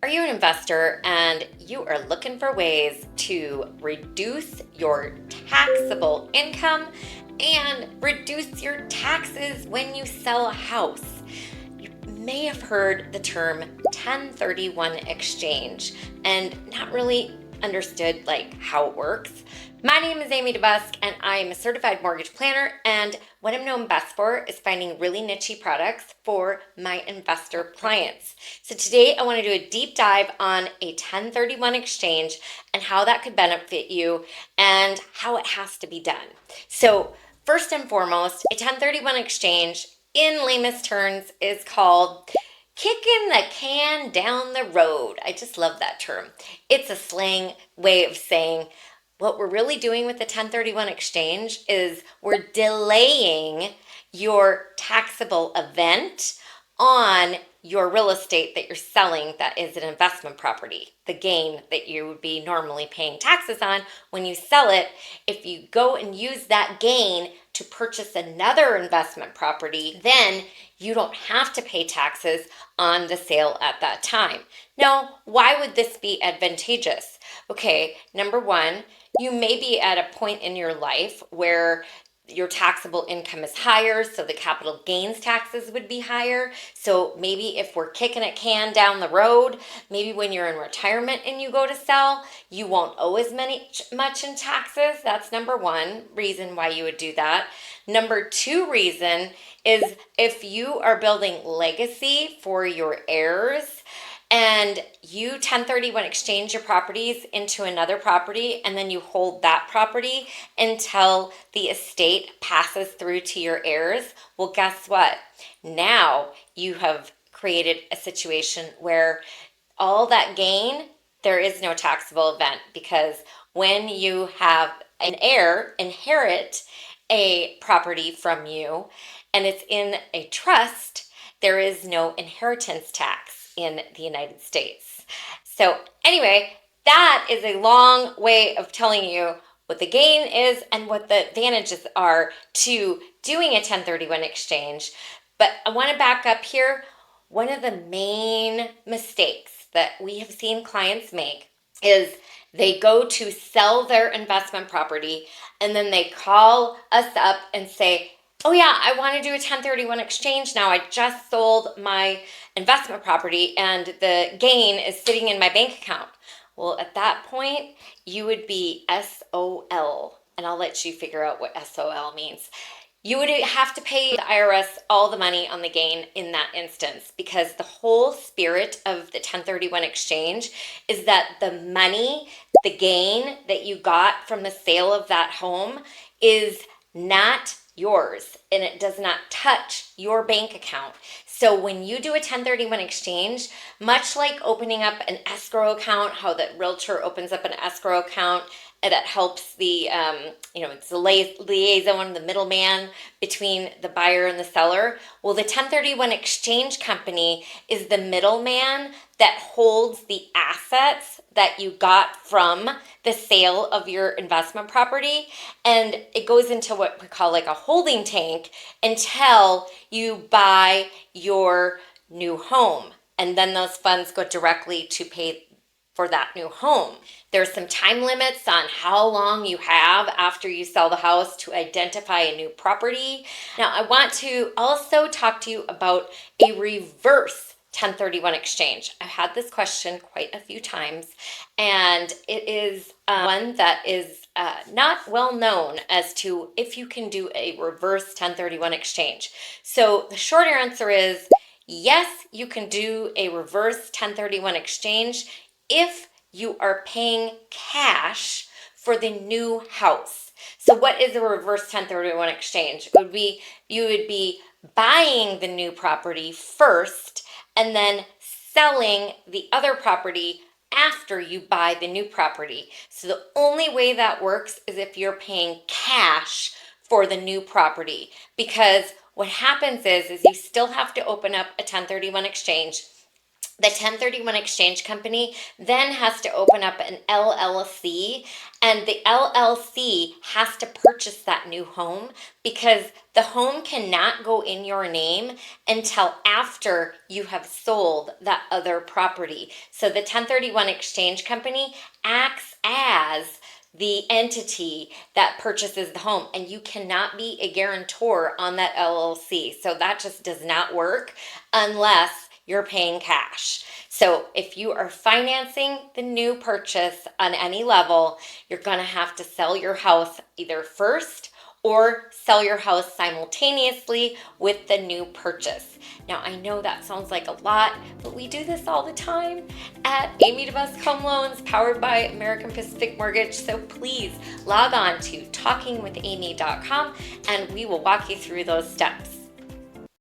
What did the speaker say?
Are you an investor and you are looking for ways to reduce your taxable income and reduce your taxes when you sell a house? You may have heard the term 1031 exchange and not really understood how it works. My name is Amy.debusk and I am a certified mortgage planner, and what I'm known best for is finding really niche products for my investor clients. So today I want to do a deep dive on a 1031 exchange and how that could benefit you and how it has to be done. So first and foremost, a 1031 exchange in layman's terms is called kicking the can down the road. I just love that term. It's a slang way of saying what we're really doing with the 1031 exchange is we're delaying your taxable event on your real estate that you're selling that is an investment property. The gain that you would be normally paying taxes on when you sell it, if you go and use that gain to purchase another investment property, then you don't have to pay taxes on the sale at that time. Now, why would this be advantageous? Okay, number one, you may be at a point in your life where your taxable income is higher, so the capital gains taxes would be higher. So maybe if we're kicking a can down the road, maybe when you're in retirement and you go to sell, you won't owe as much in taxes. That's number one reason why you would do that. Number two reason is if you are building legacy for your heirs, and you 1031 exchange your properties into another property, and then you hold that property until the estate passes through to your heirs. Well, guess what? Now you have created a situation where all that gain, there is no taxable event, because when you have an heir inherit a property from you and it's in a trust, there is no inheritance tax in the United States. So anyway, that is a long way of telling you what the gain is and what the advantages are to doing a 1031 exchange. But I want to back up here. One of the main mistakes that we have seen clients make is they go to sell their investment property and then they call us up and say, oh yeah, I want to do a 1031 exchange now. I just sold my investment property and the gain is sitting in my bank account. Well, at that point, you would be SOL, and I'll let you figure out what SOL means. You would have to pay the IRS all the money on the gain in that instance, because the whole spirit of the 1031 exchange is that the money, the gain that you got from the sale of that home is not yours, and it does not touch your bank account. So when you do a 1031 exchange, much like opening up an escrow account, how the realtor opens up an escrow account, and that helps the it's the liaison, the middleman between the buyer and the seller. Well, the 1031 exchange company is the middleman that holds the assets that you got from the sale of your investment property, and it goes into what we call like a holding tank until you buy your new home, and then those funds go directly to pay for that new home. There's some time limits on how long you have after you sell the house to identify a new property. Now, I want to also talk to you about a reverse 1031 exchange. I've had this question quite a few times, and it is one that is not well known as to if you can do a reverse 1031 exchange. So the short answer is yes, you can do a reverse 1031 exchange if you are paying cash for the new house. So what is a reverse 1031 exchange? It would be you would be buying the new property first and then selling the other property after you buy the new property. So the only way that works is if you're paying cash for the new property, because what happens is you still have to open up a 1031 exchange. The 1031 exchange company then has to open up an LLC, and the LLC has to purchase that new home because the home cannot go in your name until after you have sold that other property. So the 1031 exchange company acts as the entity that purchases the home, and you cannot be a guarantor on that LLC. So that just does not work unless you're paying cash. So if you are financing the new purchase on any level, you're going to have to sell your house either first or sell your house simultaneously with the new purchase. Now, I know that sounds like a lot, but we do this all the time at Amy.debusk Home Loans, powered by American Pacific Mortgage. So please log on to talkingwithamy.com and we will walk you through those steps.